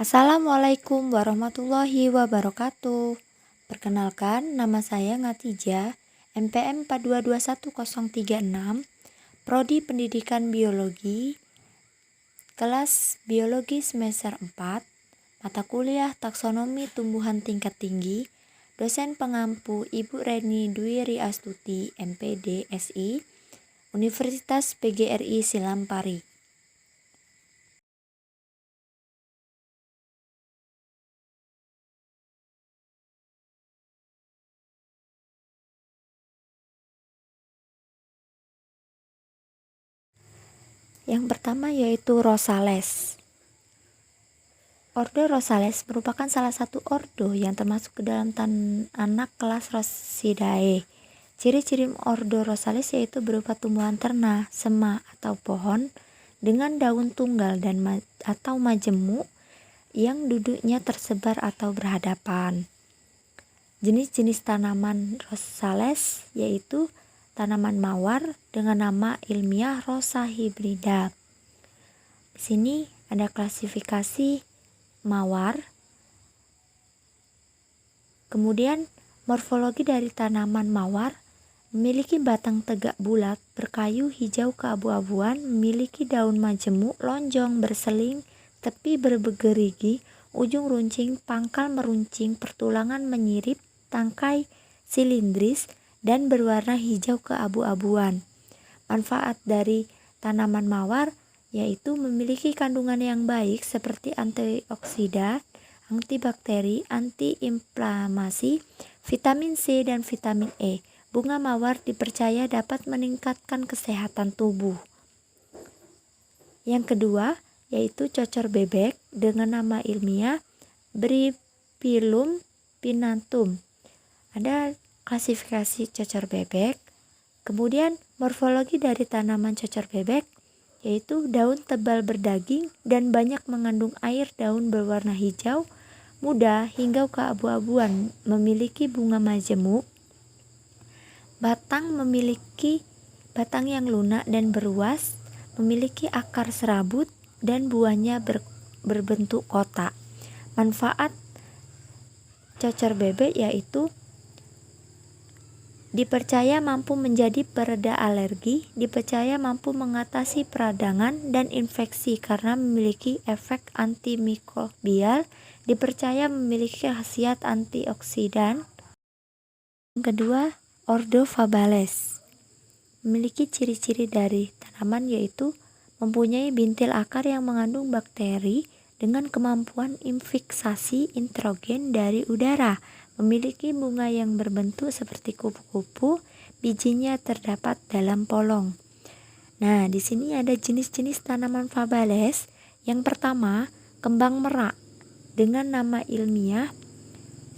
Assalamualaikum warahmatullahi wabarakatuh. Perkenalkan, nama saya Ngatija, NPM 4221036, Prodi Pendidikan Biologi, kelas Biologi semester 4, mata kuliah Taksonomi Tumbuhan Tingkat Tinggi, dosen pengampu Ibu Reni Dwi Riastuti, MPD, SI, Universitas PGRI Silampari. Yang pertama yaitu Rosales. Ordo Rosales merupakan salah satu ordo yang termasuk ke dalam anak kelas Rosidae. Ciri-ciri ordo Rosales yaitu berupa tumbuhan terna, sema atau pohon dengan daun tunggal dan atau majemuk yang duduknya tersebar atau berhadapan. Jenis-jenis tanaman Rosales yaitu tanaman mawar dengan nama ilmiah Rosa hybrida. Di sini ada klasifikasi mawar. Kemudian morfologi dari tanaman mawar memiliki batang tegak bulat, berkayu hijau keabu-abuan, memiliki daun majemuk, lonjong, berseling, tepi bergerigi, ujung runcing, pangkal meruncing, pertulangan menyirip, tangkai silindris, dan berwarna hijau keabu-abuan. Manfaat dari tanaman mawar yaitu memiliki kandungan yang baik seperti antioksidan, antibakteri, antiinflamasi, vitamin C dan vitamin E. Bunga mawar dipercaya dapat meningkatkan kesehatan tubuh. Yang kedua yaitu cocor bebek dengan nama ilmiah Bryphillum pinnatum. Ada klasifikasi cocor bebek. Kemudian morfologi dari tanaman cocor bebek yaitu daun tebal berdaging dan banyak mengandung air, daun berwarna hijau muda hingga keabu-abuan, memiliki bunga majemuk, memiliki batang yang lunak dan beruas, memiliki akar serabut dan buahnya berbentuk kotak. Manfaat cocor bebek yaitu dipercaya mampu menjadi pereda alergi, dipercaya mampu mengatasi peradangan dan infeksi karena memiliki efek antimikrobial, dipercaya memiliki khasiat antioksidan. Yang kedua, ordo Fabales. Memiliki ciri-ciri dari tanaman yaitu mempunyai bintil akar yang mengandung bakteri dengan kemampuan infiksasi nitrogen dari udara. Memiliki bunga yang berbentuk seperti kupu-kupu, bijinya terdapat dalam polong. Nah, di sini ada jenis-jenis tanaman Fabales. Yang pertama, kembang merak dengan nama ilmiah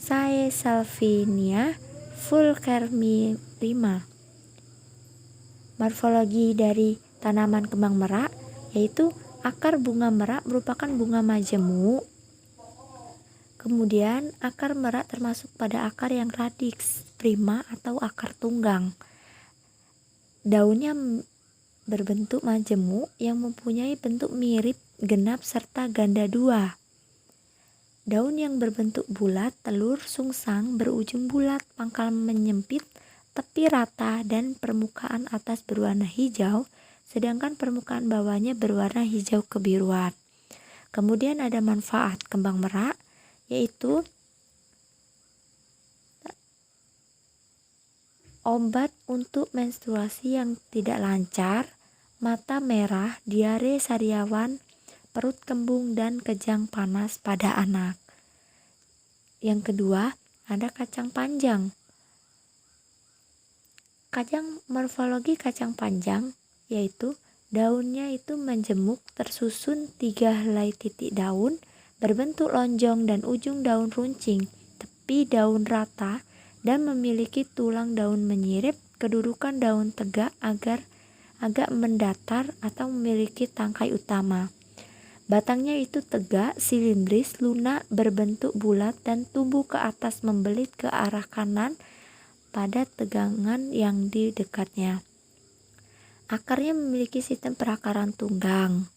Caesalpinia fulcrumima. Morfologi dari tanaman kembang merak yaitu akar bunga merak merupakan bunga majemuk. Kemudian akar merak termasuk pada akar yang radix prima atau akar tunggang. Daunnya berbentuk majemuk yang mempunyai bentuk mirip genap serta ganda dua. Daun yang berbentuk bulat, telur sungsang berujung bulat, pangkal menyempit, tepi rata dan permukaan atas berwarna hijau, sedangkan permukaan bawahnya berwarna hijau kebiruan. Kemudian ada manfaat kembang merak yaitu obat untuk menstruasi yang tidak lancar, mata merah, diare sariawan, perut kembung dan kejang panas pada anak. Yang kedua, ada kacang panjang. Morfologi kacang panjang yaitu daunnya itu menjemuk tersusun 3 helai titik daun, berbentuk lonjong dan ujung daun runcing, tepi daun rata dan memiliki tulang daun menyirip, kedudukan daun tegak agak mendatar atau memiliki tangkai utama. Batangnya itu tegak, silindris, lunak, berbentuk bulat dan tumbuh ke atas membelit ke arah kanan pada tegangan yang di dekatnya. Akarnya memiliki sistem perakaran tunggang.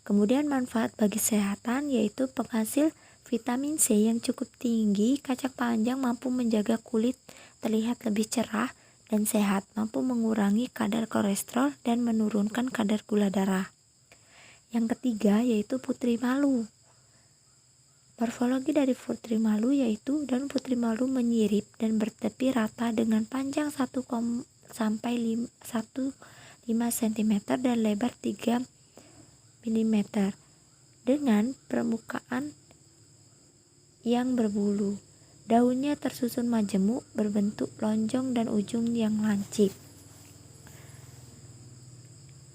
Kemudian manfaat bagi kesehatan yaitu penghasil vitamin C yang cukup tinggi. Kacang panjang mampu menjaga kulit terlihat lebih cerah dan sehat, mampu mengurangi kadar kolesterol dan menurunkan kadar gula darah. Yang ketiga yaitu putri malu. Morfologi dari putri malu yaitu daun putri malu menyirip dan bertepi rata dengan panjang 1 sampai 1,5 cm dan lebar 3 mm dengan permukaan yang berbulu. Daunnya tersusun majemuk, berbentuk lonjong dan ujung yang lancip.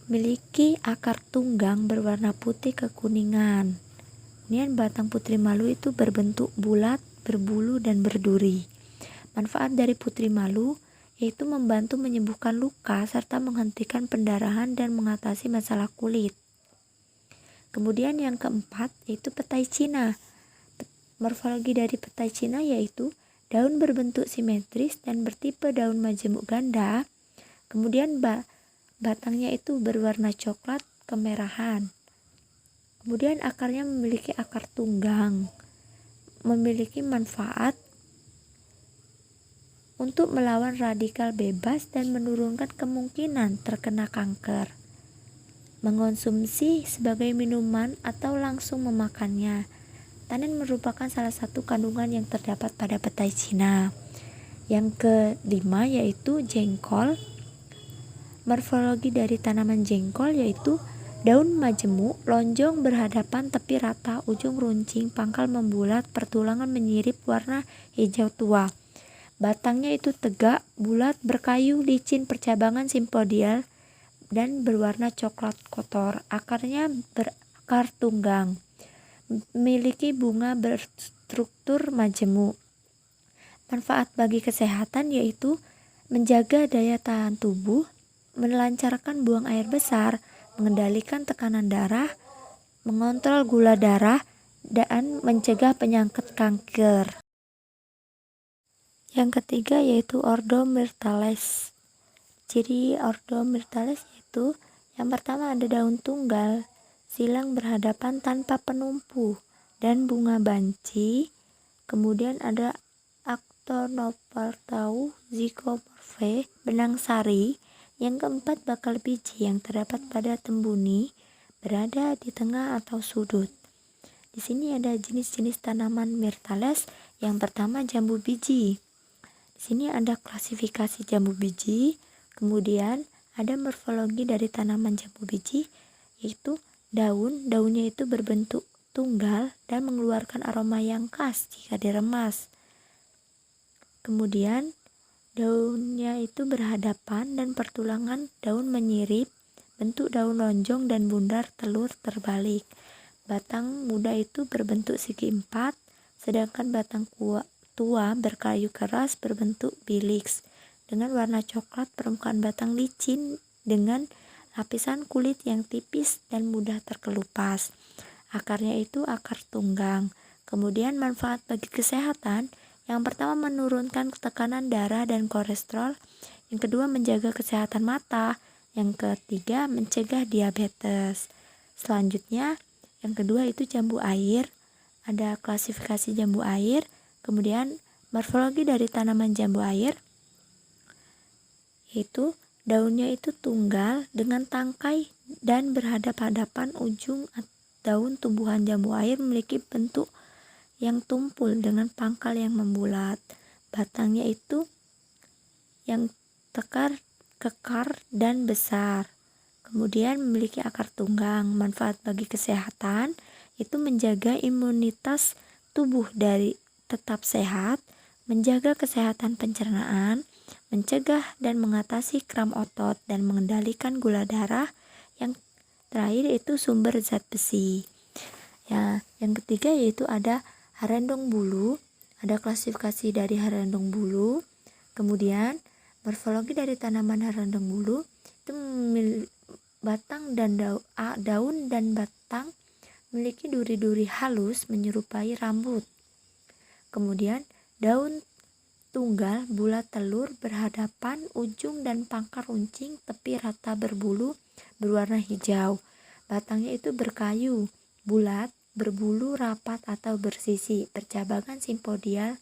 Memiliki akar tunggang berwarna putih kekuningan. Kemudian batang putri malu itu berbentuk bulat, berbulu dan berduri. Manfaat dari putri malu yaitu membantu menyembuhkan luka serta menghentikan pendarahan dan mengatasi masalah kulit. Kemudian yang keempat yaitu petai Cina. Morfologi dari petai Cina yaitu daun berbentuk simetris dan bertipe daun majemuk ganda. Kemudian batangnya itu berwarna coklat kemerahan. Kemudian akarnya memiliki akar tunggang, memiliki manfaat untuk melawan radikal bebas dan menurunkan kemungkinan terkena kanker. Mengonsumsi sebagai minuman atau langsung memakannya. Tanin merupakan salah satu kandungan yang terdapat pada petai Cina. Yang kelima yaitu jengkol. Morfologi dari tanaman jengkol yaitu daun majemuk, lonjong berhadapan tepi rata, ujung runcing, pangkal membulat, pertulangan menyirip, warna hijau tua. Batangnya itu tegak, bulat, berkayu, licin, percabangan simpodial, dan berwarna coklat kotor. Akarnya berakar tunggang. Memiliki bunga berstruktur majemuk. Manfaat bagi kesehatan yaitu menjaga daya tahan tubuh, melancarkan buang air besar, mengendalikan tekanan darah, mengontrol gula darah, dan mencegah penyakit kanker. Yang ketiga yaitu Ordo myrtales. Ciri Ordo myrtales yaitu yang pertama ada daun tunggal, silang berhadapan tanpa penumpu, dan bunga banci. Kemudian ada Actonopartau zygomorphae, benang sari. Yang keempat bakal biji yang terdapat pada tembuni berada di tengah atau sudut. Di sini ada jenis-jenis tanaman myrtales. Yang pertama jambu biji. Di sini ada klasifikasi jambu biji. Kemudian ada morfologi dari tanaman jambu biji yaitu daunnya itu berbentuk tunggal dan mengeluarkan aroma yang khas jika diremas. Kemudian daunnya itu berhadapan dan pertulangan daun menyirip, bentuk daun lonjong dan bundar telur terbalik. Batang muda itu berbentuk segi empat, sedangkan batang tua berkayu keras berbentuk biliks dengan warna coklat, permukaan batang licin dengan lapisan kulit yang tipis dan mudah terkelupas. Akarnya itu akar tunggang. Kemudian manfaat bagi kesehatan, yang pertama menurunkan tekanan darah dan kolesterol, yang kedua menjaga kesehatan mata, yang ketiga mencegah diabetes. Selanjutnya yang kedua itu jambu air. Ada klasifikasi jambu air. Kemudian morfologi dari tanaman jambu air yaitu daunnya itu tunggal dengan tangkai dan berhadap-hadapan. Ujung daun tumbuhan jambu air memiliki bentuk yang tumpul dengan pangkal yang membulat. Batangnya itu yang kekar dan besar. Kemudian memiliki akar tunggang. Manfaat bagi kesehatan itu menjaga imunitas tubuh dari tetap sehat, menjaga kesehatan pencernaan, mencegah dan mengatasi kram otot, dan mengendalikan gula darah. Yang terakhir itu sumber zat besi. Ya, yang ketiga yaitu ada harendong bulu. Ada klasifikasi dari harendong bulu. Kemudian morfologi dari tanaman harendong bulu itu batang dan daun dan batang memiliki duri-duri halus menyerupai rambut. Kemudian daun tunggal bulat telur berhadapan, ujung dan pangkal runcing, tepi rata berbulu berwarna hijau. Batangnya itu berkayu, bulat, berbulu rapat atau bersisi, bercabangan simpodial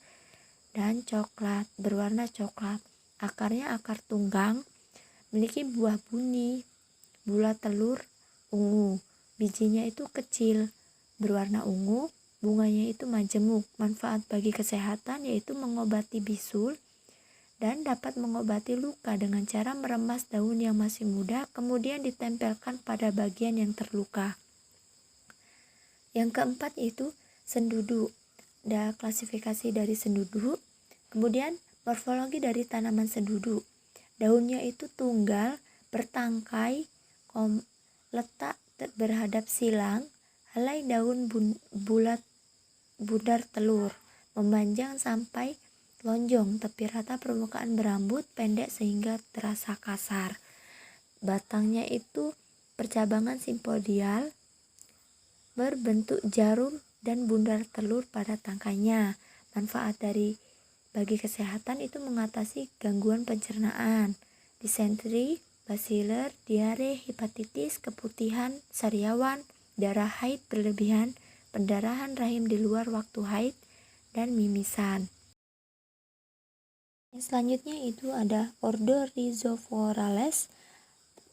dan coklat, berwarna coklat. Akarnya akar tunggang, memiliki buah buni, bulat telur ungu. Bijinya itu kecil, berwarna ungu, bunganya itu majemuk. Manfaat bagi kesehatan yaitu mengobati bisul dan dapat mengobati luka dengan cara meremas daun yang masih muda kemudian ditempelkan pada bagian yang terluka. Yang keempat itu sendudu. Ada klasifikasi dari sendudu. Kemudian morfologi dari tanaman sendudu. Daunnya itu tunggal, bertangkai, letak berhadap silang, helai daun bulat bundar telur, memanjang sampai lonjong, tepi rata permukaan berambut, pendek sehingga terasa kasar. Batangnya itu percabangan simpodial, berbentuk jarum dan bundar telur pada tangkainya. Manfaat bagi kesehatan itu mengatasi gangguan pencernaan, disentri, basiler, diare, hepatitis, keputihan, sariawan, darah haid berlebihan, pendarahan rahim di luar waktu haid, dan mimisan. Yang selanjutnya itu ada ordo Rhizophorales,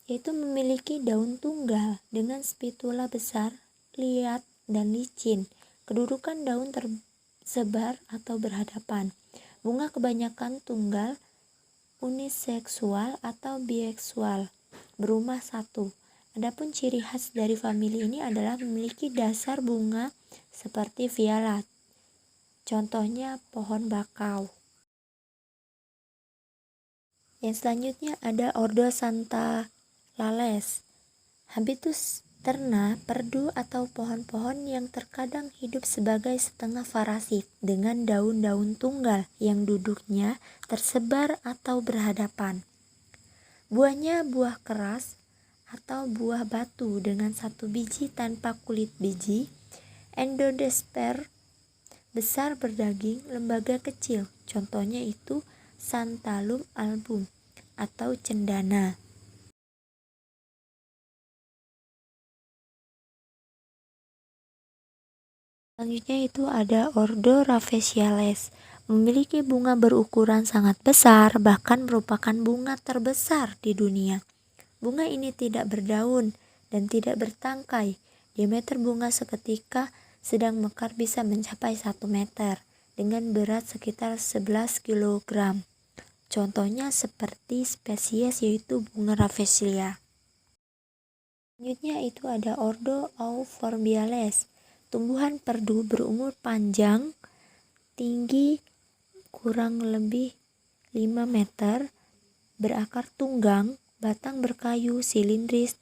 yaitu memiliki daun tunggal dengan spitula besar, liat, dan licin. Kedudukan daun tersebar atau berhadapan. Bunga kebanyakan tunggal, uniseksual atau biseksual, berumah satu. Adapun ciri khas dari famili ini adalah memiliki dasar bunga seperti violet. Contohnya pohon bakau. Yang selanjutnya ada ordo Santalales, habitus terna, perdu atau pohon-pohon yang terkadang hidup sebagai setengah parasit dengan daun-daun tunggal yang duduknya tersebar atau berhadapan. Buahnya buah keras atau buah batu dengan satu biji tanpa kulit biji, endodesper, besar berdaging, lembaga kecil. Contohnya itu Santalum album atau cendana. Selanjutnya itu ada ordo Raffesiales, memiliki bunga berukuran sangat besar, bahkan merupakan bunga terbesar di dunia. Bunga ini tidak berdaun dan tidak bertangkai. Diameter bunga seketika sedang mekar bisa mencapai 1 meter dengan berat sekitar 11 kg. Contohnya seperti spesies yaitu bunga Raffesia. Selanjutnya itu ada ordo Euphorbales, tumbuhan perdu berumur panjang, tinggi kurang lebih 5 meter, berakar tunggang, batang berkayu, silindris,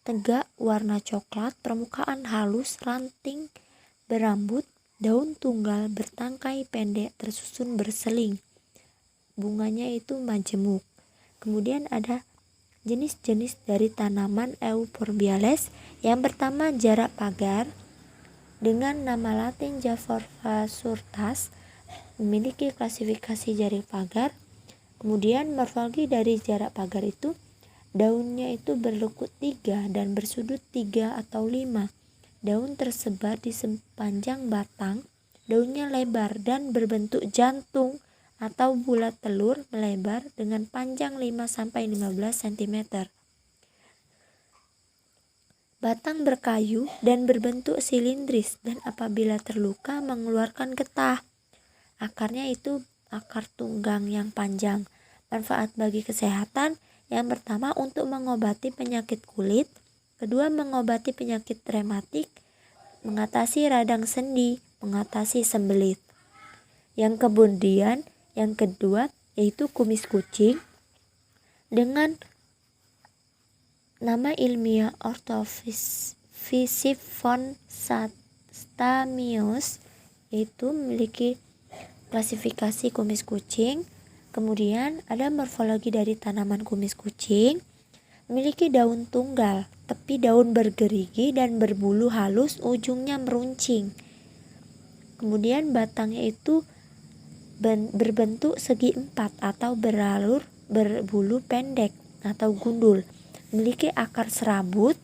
tegak, warna coklat, permukaan halus, ranting, berambut, daun tunggal, bertangkai pendek, tersusun berseling. Bunganya itu majemuk. Kemudian ada jenis-jenis dari tanaman Euphorbales. Yang pertama jarak pagar dengan nama latin Javaria surtas, memiliki klasifikasi jarak pagar. Kemudian morfologi dari jarak pagar itu daunnya itu berlekuk 3 dan bersudut 3 atau 5. Daun tersebar di sepanjang batang. Daunnya lebar dan berbentuk jantung atau bulat telur, melebar dengan panjang 5-15 cm. Batang berkayu dan berbentuk silindris dan apabila terluka mengeluarkan getah. Akarnya itu akar tunggang yang panjang. Manfaat bagi kesehatan, yang pertama untuk mengobati penyakit kulit, kedua mengobati penyakit rematik, mengatasi radang sendi, mengatasi sembelit. Yang kedua yaitu kumis kucing dengan nama ilmiah Orthophysiphon stamius, yaitu memiliki klasifikasi kumis kucing. Kemudian ada morfologi dari tanaman kumis kucing, memiliki daun tunggal, tepi daun bergerigi dan berbulu halus, ujungnya meruncing. Kemudian batangnya itu berbentuk segi empat atau berbulu pendek atau gundul, memiliki akar serabut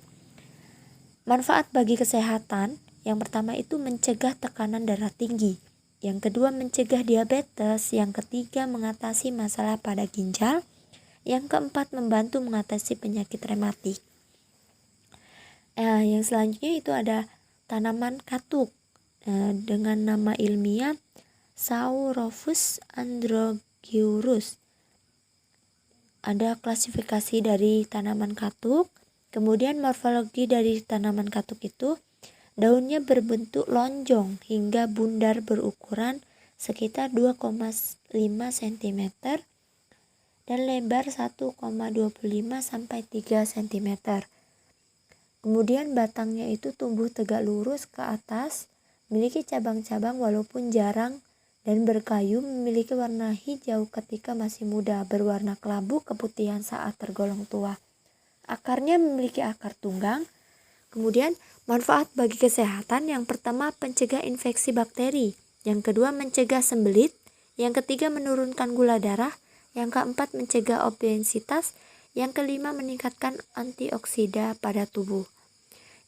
Manfaat bagi kesehatan, yang pertama itu mencegah tekanan darah tinggi, yang kedua mencegah diabetes, yang ketiga mengatasi masalah pada ginjal, yang keempat membantu mengatasi penyakit rematik. Yang selanjutnya itu ada tanaman katuk dengan nama ilmiah Saurophus androgeurus. Ada klasifikasi dari tanaman katuk. Kemudian morfologi dari tanaman katuk itu, daunnya berbentuk lonjong hingga bundar berukuran sekitar 2,5 cm dan lebar 1,25 sampai 3 cm. Kemudian batangnya itu tumbuh tegak lurus ke atas, memiliki cabang-cabang walaupun jarang dan berkayu, memiliki warna hijau ketika masih muda, berwarna kelabu keputihan saat tergolong tua. Akarnya memiliki akar tunggang. Kemudian manfaat bagi kesehatan, yang pertama pencegah infeksi bakteri, yang kedua mencegah sembelit, yang ketiga menurunkan gula darah, yang keempat mencegah obesitas, yang kelima meningkatkan antioksida pada tubuh.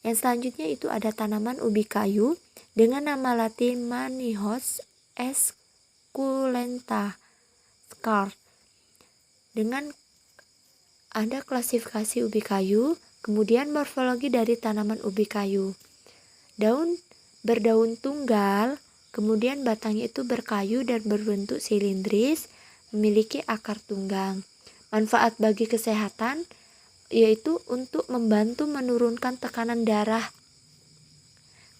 Yang selanjutnya itu ada tanaman ubi kayu dengan nama latin Manihos esculenta Scar. Dengan ada klasifikasi ubi kayu, kemudian morfologi dari tanaman ubi kayu. Daun berdaun tunggal, kemudian batangnya itu berkayu dan berbentuk silindris, memiliki akar tunggang. Manfaat bagi kesehatan yaitu untuk membantu menurunkan tekanan darah,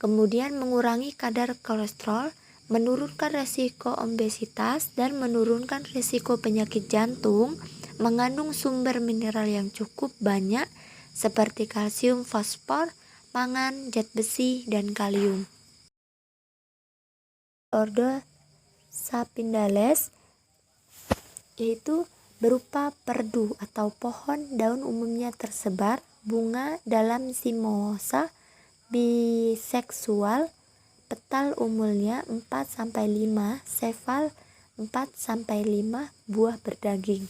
kemudian mengurangi kadar kolesterol, menurunkan resiko obesitas, dan menurunkan resiko penyakit jantung. Mengandung sumber mineral yang cukup banyak seperti kalsium, fosfor, mangan, zat besi, dan kalium. Ordo Sapindales yaitu berupa perdu atau pohon, daun umumnya tersebar, bunga dalam zimosa, biseksual, petal umulnya 4-5, sefal 4-5, buah berdaging.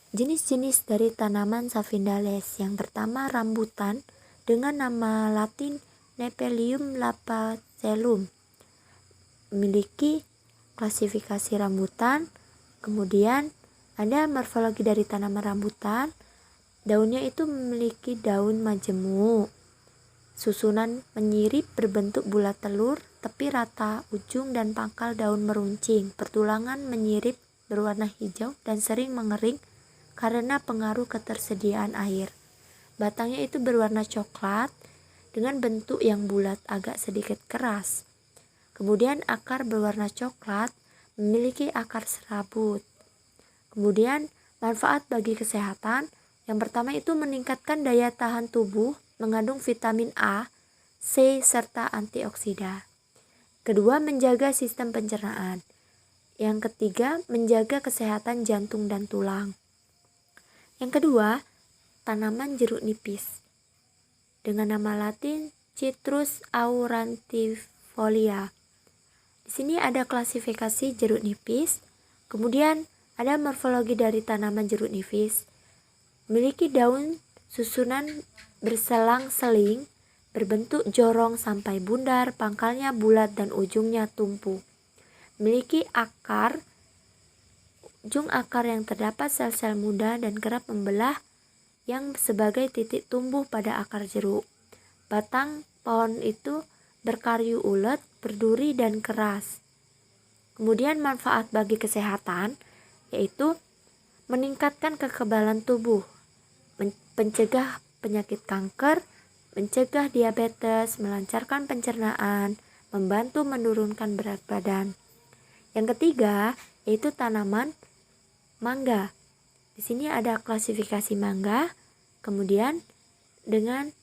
Jenis-jenis dari tanaman Sapindales, yang pertama rambutan dengan nama latin Nephelium lapacellum, memiliki klasifikasi rambutan. Kemudian ada morfologi dari tanaman rambutan. Daunnya itu memiliki daun majemuk, susunan menyirip berbentuk bulat telur, tepi rata, ujung dan pangkal daun meruncing, pertulangan menyirip, berwarna hijau dan sering mengering karena pengaruh ketersediaan air. Batangnya itu berwarna coklat dengan bentuk yang bulat, agak sedikit keras. Kemudian akar berwarna coklat, memiliki akar serabut. Kemudian manfaat bagi kesehatan, yang pertama itu meningkatkan daya tahan tubuh, mengandung vitamin A, C, serta antioksida. Kedua, menjaga sistem pencernaan. Yang ketiga, menjaga kesehatan jantung dan tulang. Yang kedua, tanaman jeruk nipis dengan nama latin Citrus aurantifolia. Di sini ada klasifikasi jeruk nipis. Kemudian ada morfologi dari tanaman jeruk nipis. Memiliki daun susunan berselang-seling, berbentuk jorong sampai bundar, pangkalnya bulat dan ujungnya tumpu. Memiliki ujung akar yang terdapat sel-sel muda dan kerap membelah yang sebagai titik tumbuh pada akar jeruk. Batang pohon itu berkayu ulet, berduri dan keras. Kemudian manfaat bagi kesehatan yaitu meningkatkan kekebalan tubuh, mencegah penyakit kanker, mencegah diabetes, melancarkan pencernaan, membantu menurunkan berat badan. Yang ketiga yaitu tanaman mangga. Di sini ada klasifikasi mangga. Kemudian dengan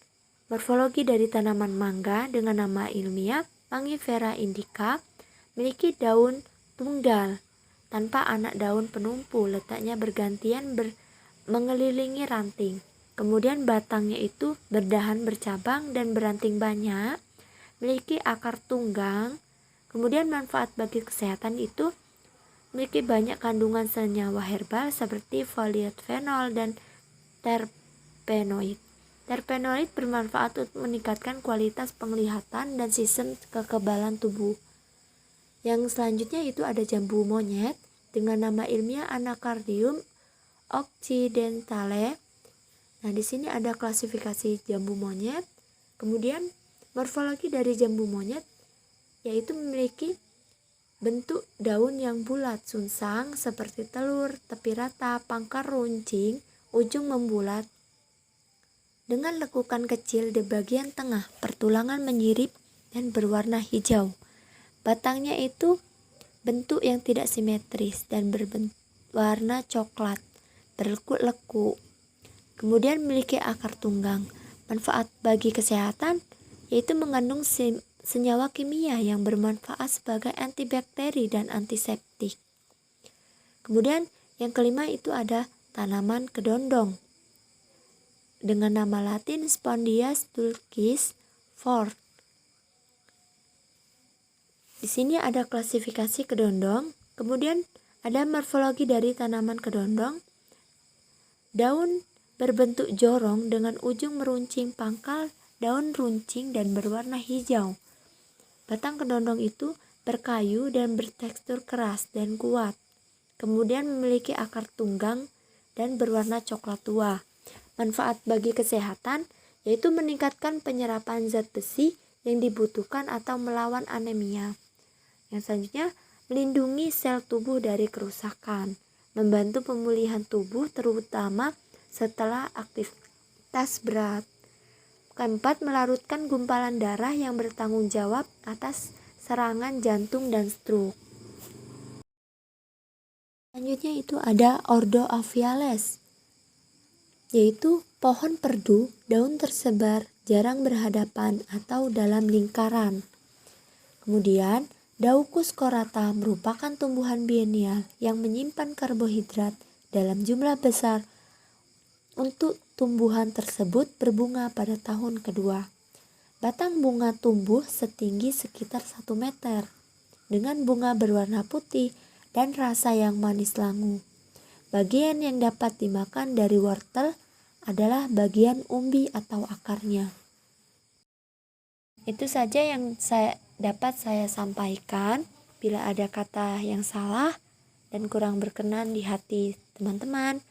morfologi dari tanaman mangga dengan nama ilmiah Mangifera indica, memiliki daun tunggal tanpa anak daun penumpu, letaknya bergantian mengelilingi ranting. Kemudian batangnya itu berdahan bercabang dan beranting banyak, memiliki akar tunggang. Kemudian manfaat bagi kesehatan itu memiliki banyak kandungan senyawa herbal seperti foliat fenol dan terpenoid. Terpenoid bermanfaat untuk meningkatkan kualitas penglihatan dan sistem kekebalan tubuh. Yang selanjutnya itu ada jambu monyet dengan nama ilmiah Anacardium occidentale. Nah, di sini ada klasifikasi jambu monyet. Kemudian morfologi dari jambu monyet yaitu memiliki bentuk daun yang bulat, sunsang seperti telur, tepi rata, pangkar runcing, ujung membulat. Dengan lekukan kecil di bagian tengah, pertulangan menyirip dan berwarna hijau. Batangnya itu bentuk yang tidak simetris dan berwarna coklat, berlekuk-lekuk. Kemudian memiliki akar tunggang. Manfaat bagi kesehatan yaitu mengandung senyawa kimia yang bermanfaat sebagai antibakteri dan antiseptik. Kemudian yang kelima itu ada tanaman kedondong dengan nama Latin Spondias dulcis Ford. Di sini ada klasifikasi kedondong, kemudian ada morfologi dari tanaman kedondong. Daun berbentuk jorong dengan ujung meruncing, pangkal daun runcing dan berwarna hijau. Batang kedondong itu berkayu dan bertekstur keras dan kuat. Kemudian memiliki akar tunggang dan berwarna coklat tua. Manfaat bagi kesehatan yaitu meningkatkan penyerapan zat besi yang dibutuhkan atau melawan anemia. Yang selanjutnya, melindungi sel tubuh dari kerusakan, membantu pemulihan tubuh terutama setelah aktivitas berat. Keempat, melarutkan gumpalan darah yang bertanggung jawab atas serangan jantung dan stroke. Selanjutnya itu ada Ordo Aviales, yaitu pohon perdu, daun tersebar, jarang berhadapan atau dalam lingkaran. Kemudian, Daucus corata merupakan tumbuhan biennial yang menyimpan karbohidrat dalam jumlah besar. Untuk tumbuhan tersebut berbunga pada tahun kedua. Batang bunga tumbuh setinggi sekitar 1 meter dengan bunga berwarna putih dan rasa yang manis langu. Bagian yang dapat dimakan dari wortel adalah bagian umbi atau akarnya. Itu saja yang dapat saya sampaikan. Bila ada kata yang salah dan kurang berkenan di hati teman-teman,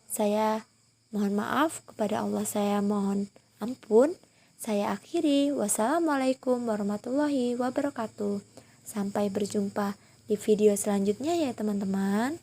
saya mohon maaf, kepada Allah saya mohon ampun. Saya akhiri. Wassalamualaikum warahmatullahi wabarakatuh. Sampai berjumpa di video selanjutnya ya teman-teman.